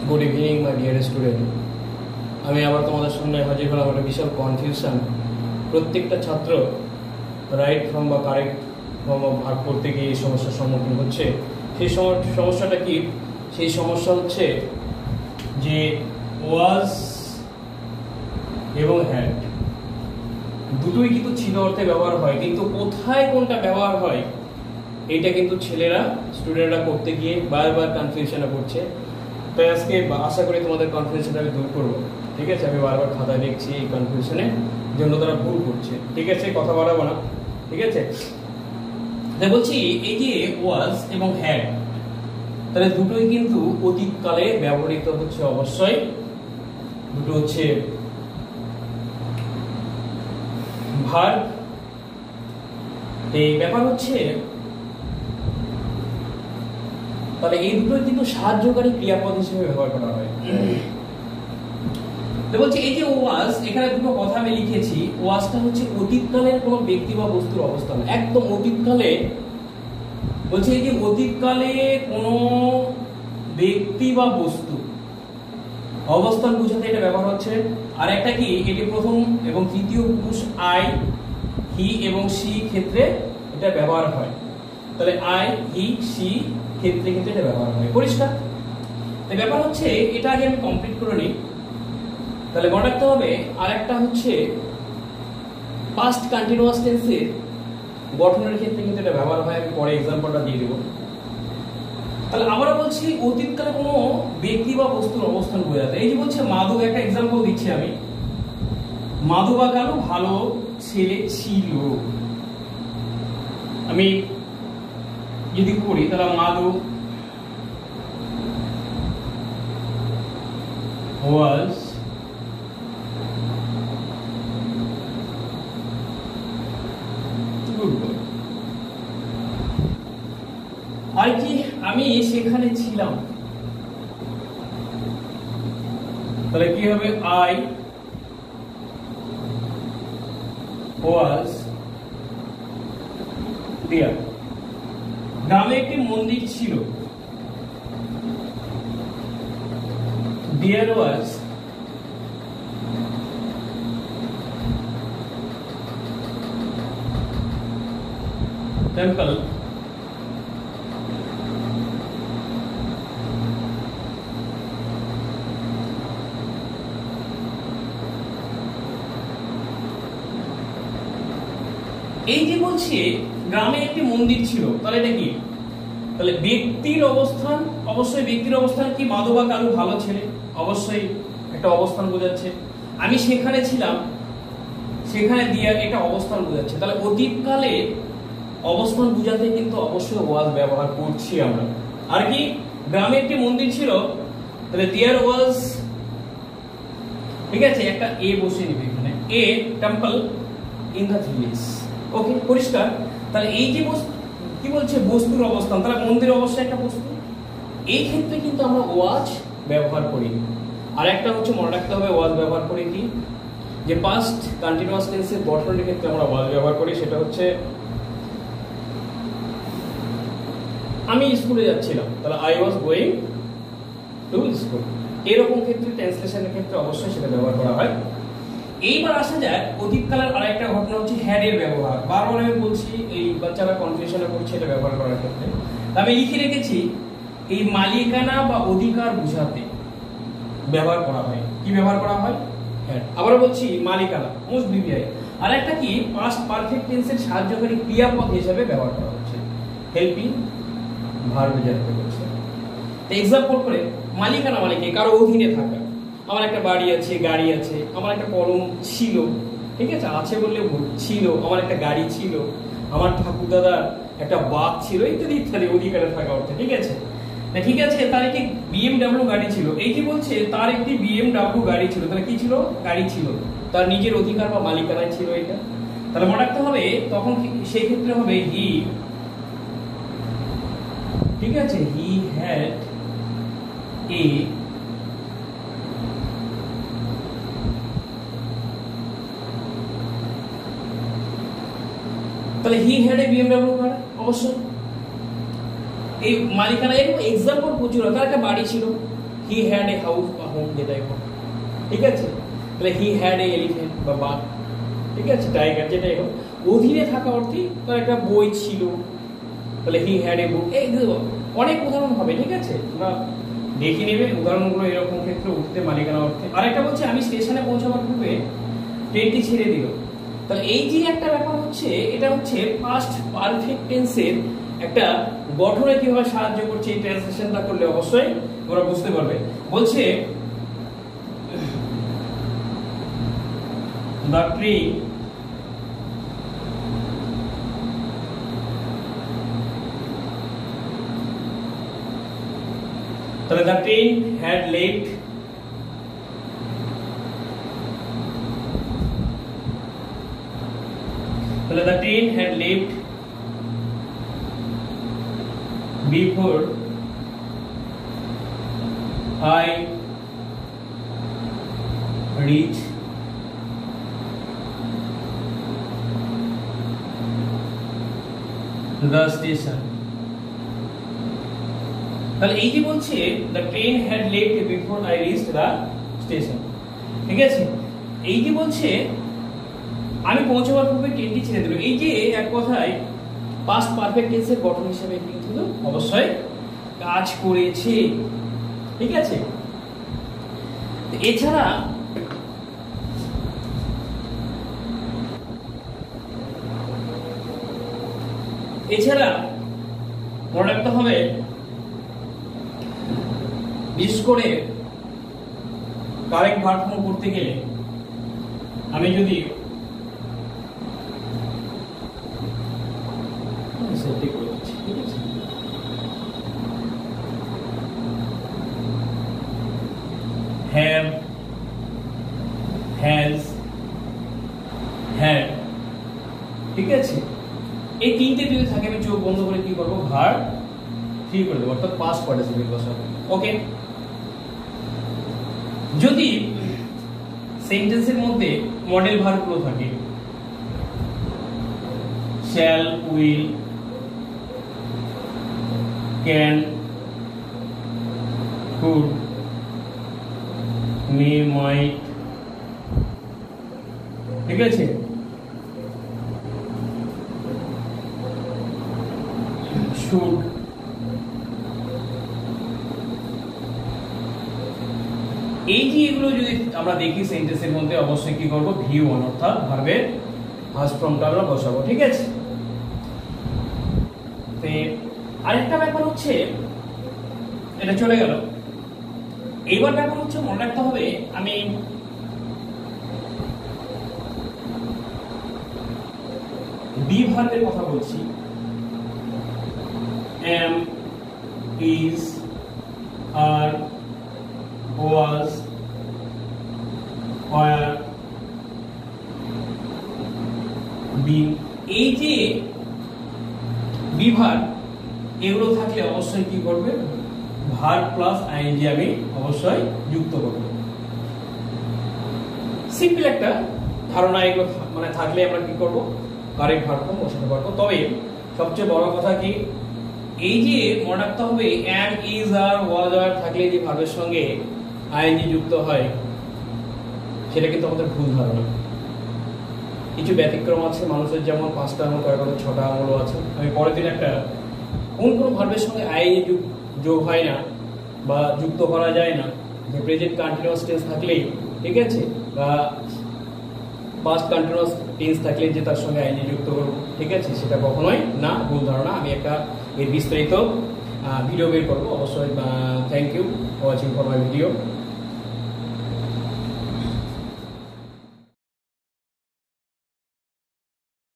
Good evening my dear student. আমি আবার তোমাদের সামনে হাজির হলাম একটা বিশাল কনফিউশন। প্রত্যেকটা ছাত্র রাইট ফর্ম বা কারেক্ট ফর্ম ভাগ করতে গিয়ে এই সমস্যার সম্মুখীন হচ্ছে। সেই সমস্যাটা কি? সেই সমস্যা হচ্ছে যে ওয়াজ এবং হ্যাড দুটোই কিন্তু ছিল অর্থে ব্যবহার হয়, কিন্তু কোথায় কোনটা ব্যবহার হয় এইটা কিন্তু ছেলেরা স্টুডেন্টরা করতে গিয়ে বারবার কনফিউশনে পড়ছে। তাই আজকে আশা করি তোমাদের কনফিউশনটা আমি দূর করবো। ঠিক আছে, আমি বারবার খাতায় দেখছি এই কনফিউশনের জন্য তারা ভুল করছে। ঠিক আছে, কথা বাড়াবো না। ঠিক আছে, তাই বলছি এই যে ওয়াজ এবং হ্যাড তাহলে দুটোই কিন্তু অতীতকালে ব্যবহৃত হচ্ছে। অবশ্যই দুটো হচ্ছে ভার্ব। এই ব্যাপার হচ্ছে তাহলে এই দুটোই কিন্তু সাহায্যকারী ক্রিয়াপদ হিসেবে ব্যবহার করা হয়। তো বলছি এই যে ওয়াজ, এখানে দুটো কথা আমি লিখেছি। ওয়াজটা হচ্ছে অতীতকালের কোনো ব্যক্তি বা বস্তুর অবস্থান, একদম অতীতকালে। বলছি এই যে অতীতকালে কোনো ব্যক্তি বা বস্তু অবস্থান বোঝাতে এটা ব্যবহার হচ্ছে। আর একটা কি, এটি প্রথম এবং তৃতীয় পুরুষ আই, হি এবং সি ক্ষেত্রে এটা ব্যবহার হয়। তাহলে আই, হি, সি ক্ষেত্রে কিন্তু এটা ব্যবহার হয়। পরিষ্কার? তো ব্যাপার হচ্ছে এটা আগে আমি কমপ্লিট করে নিই। তাহলে মনে রাখতে হবে আরেকটা হচ্ছে পাস্ট কন্টিনিউয়াস টেন্সের গঠনের ক্ষেত্রে কিন্তু এটা ব্যবহার হয়। আমি পরে এক্সাম্পলটা দিয়ে দেব। তাহলে আমরা বলছি অতীতকালে কোনো ব্যক্তি বা বস্তুর অবস্থান বোঝাতে। এই যে বলছে মাধব, একটা এক্সাম্পল দিচ্ছি আমি। মাধব বা কালো ভালো ছেলে ছিল। আমি যদি করি তাহলে মাধব was good boy। আর কি আমি সেখানে ছিলাম, তাহলে কি হবে? I was there। গ্রামে একটি মন্দির ছিল। There was temple এই যে বলছে গ্রামে একটি মন্দির ছিল, তাহলে এটা কি? তাহলে ব্যক্তির অবস্থান, অবশ্যই ব্যক্তির অবস্থান কি? মাধব বা কালু ভালো ছেলে, অবশ্যই একটা অবস্থান বোঝাচ্ছে। আমি সেখানে ছিলাম, সেখানে দিয়ে এটা অবস্থান বোঝাচ্ছে। তাহলে অতীতকালে অবস্থান বোঝাতে কিন্তু অবশ্যই ওয়াজ ব্যবহার করছি আমরা। আর কি গ্রামে একটি মন্দির ছিল, তাহলে দেয়ার ওয়াজ, ঠিক আছে, একটা এ বসে নিবে এখানে, এ টেম্পল ইন দ্য ভিলেজ। ওকে, পরিষ্কার? তাহলে এই যে কি বলছে বস্তুর অবস্থান, তাহলে মন্দির অবশ্যই একটা বস্তু। এই ক্ষেত্রে কিন্তু আমরা ওয়াজ ব্যবহার করি। আর একটা হচ্ছে মনে রাখতে হবে ওয়াজ ব্যবহার করি কি, যে পাস্ট কন্টিনিউয়াস টেন্সের গঠনের ক্ষেত্রে আমরা ওয়াজ ব্যবহার করি। সেটা হচ্ছে আমি স্কুলে যাচ্ছিলাম, তাহলে I was going to school. এরকম ক্ষেত্রে ট্রান্সলেশনের ক্ষেত্রে অবশ্যই সেটা ব্যবহার করা হয়। এইবার আসা যায় অতীতকালের আরেকটা ঘটনা হচ্ছে হ্যাড এর ব্যবহার। বারবার আমি বলছি এই বাচ্চারা কনফিউশনে পড়ছে এটা ব্যবহার করার ক্ষেত্রে। আমি লিখে রেখেছি এই মালিকানা বা অধিকার বোঝাতে ব্যবহার করা হয়। কি ব্যবহার করা হয়? হ্যাড। আবার বলছি মালিকানা মোস্ট বিবিআই। আর একটা কি পাস্ট পারফেক্ট টেন্সের সাহায্যকারী ক্রিয়াপদ হিসেবে ব্যবহার করা হচ্ছে, হেল্পিং ভার্ব যেটাকে বলছে। এক্সাম্পল করে মালিকানা মানে কি? কারো অধীনে থাকা। আমার একটা বাড়ি আছে, গাড়ি আছে, আমার একটা কলম ছিল, ঠিক আছে, আছে বললে ভুল, ছিল, আমার একটা গাড়ি ছিল, আমার ঠাকুরদাদা একটা বাঘ ছিল, ইত্যাদি ইত্যাদি, অধিকারে থাকা অর্থে। ঠিক আছে না? ঠিক আছে, তার একটি BMW গাড়ি ছিল। এই যে বলছে তার একটি BMW গাড়ি ছিল, তাহলে কি ছিল? গাড়ি ছিল, তার নিজের অধিকার বা মালিকানায় ছিল এটা। তাহলে মনে রাখতে হবে তখন সেই ক্ষেত্রে হবে হি, ঠিক আছে, হি হ্যাড এ তাহলে হি হ্যাড এ BMW কার, অবশ্যই এই মালিকানা। এরকম এক্সাম্পল প্রচুর। তার একটা বাড়ি ছিল, হি হ্যাড এ হাউস বা হোম যেটাই হোক, ঠিক আছে? তাহলে হি হ্যাড এ এলিফ্যান্ট বা বাঘ, ঠিক আছে, টাইগার যেটাই হোক। অধীনে থাকা অর্থে তার একটা বই ছিল, তাহলে হি হ্যাড এ বুক। এই অনেক উদাহরণ হবে, ঠিক আছে, তোমরা দেখে নেবে উদাহরণগুলো এরকম ক্ষেত্রে অতীতের মালিকানা অর্থে। আরেকটা বলছে আমি স্টেশনে পৌঁছাবার পূর্বে ট্রেনটি ছেড়ে দিল। তাহলে এই যে একটা ব্যাপার হচ্ছে, এটা হচ্ছে পাস্ট পারফেক্ট টেন্সের একটা গঠনে কিভাবে সাহায্য করছে, এই ট্রান্সলেশনটা করলে অবশ্যই তোমরা বুঝতে পারবে। বলছে the tree তাহলে the train had left তাহলে the train had left before I reached the station। তাহলে এই যে বলছে the train had left before I reached the station, ঠিক আছে? এই যে বলছে আমি পৌঁছাবার পূর্বে ট্রেনটি ছেড়ে দিল, এই যে এক কথায় পাস্ট পারফেক্ট টেন্সের গঠন হিসেবে কিন্তু অবশ্যই কাজ করেছে, ঠিক আছে? এছাড়া মনে রাখতে হবে বিশেষ করে কারেক্ট ভার্ব ফর্ম করতে গেলে আমি যদি have, has, had, ঠিক আছে, এই তিনটে যদি থাকে আমি চোখ বন্ধ করে কি করবো, ভার্ব ফ্রি করে দেবো, অর্থাৎ পাস্ট পার্টিসিপেল বসাবো। ওকে, যদি সেন্টেন্সের মধ্যে মডেল ভার্বগুলো থাকে shall, will, can, could, may, might, ঠিক আছে, should, এই যে এগুলো যদি আমরা দেখি সেন্টেন্সের মধ্যে অবশ্যই কি করব, V1 অর্থাৎ ভার্বের ফার্স্ট ফর্মটা আমরা বসাবো, ঠিক আছে? তো আরেকটা ব্যাপার হচ্ছে, এটা চলে গেল। এইবার ব্যাপার হচ্ছে মনে রাখতে হবে আমি বি ভার্বের কথা বলছি, am, is, are, was, were, been, এই যে বি ভার্ব এগুলো থাকলে অবশ্যই কি করবে, ভার্ব প্লাস আইএনজি আমি অবশ্যই যুক্ত করব। সিম্পল একটা ধারণা, এগুলো মানে থাকলে আমরা কি করব, কারেক্ট ভার্ব ফর্ম বসাতে পারবো। তবে সবচেয়ে বড় কথা কি, এই যে মনে রাখতে হবে am, is, are, was, were থাকলে যে ভার্বের সঙ্গে আইএনজি যুক্ত হয়, সেটা কিন্তু আমাদের ভুল ধারণা। কিছু ব্যতিক্রম আছে মানুষের, যেমন 5টা আঙুল, কারো 6টা আঙুলও আছে। আমি পরের দিন একটা কোন কোন ভার্বের সঙ্গে আইএনজি যোগ হয় না বা যুক্ত করা যায় না, যে প্রেজেন্ট কন্টিনিউয়াস টেন্স থাকলেই, ঠিক আছে, বা পাস্ট কন্টিনিউয়াস টেন্স থাকলে যে তার সঙ্গে আইএনজি যুক্ত করব, ঠিক আছে, সেটা কখনোই না, ভুল ধারণা। আমি একটা এর বিস্তারিত ভিডিও বের করবো অবশ্যই। Thank you for watching for my video.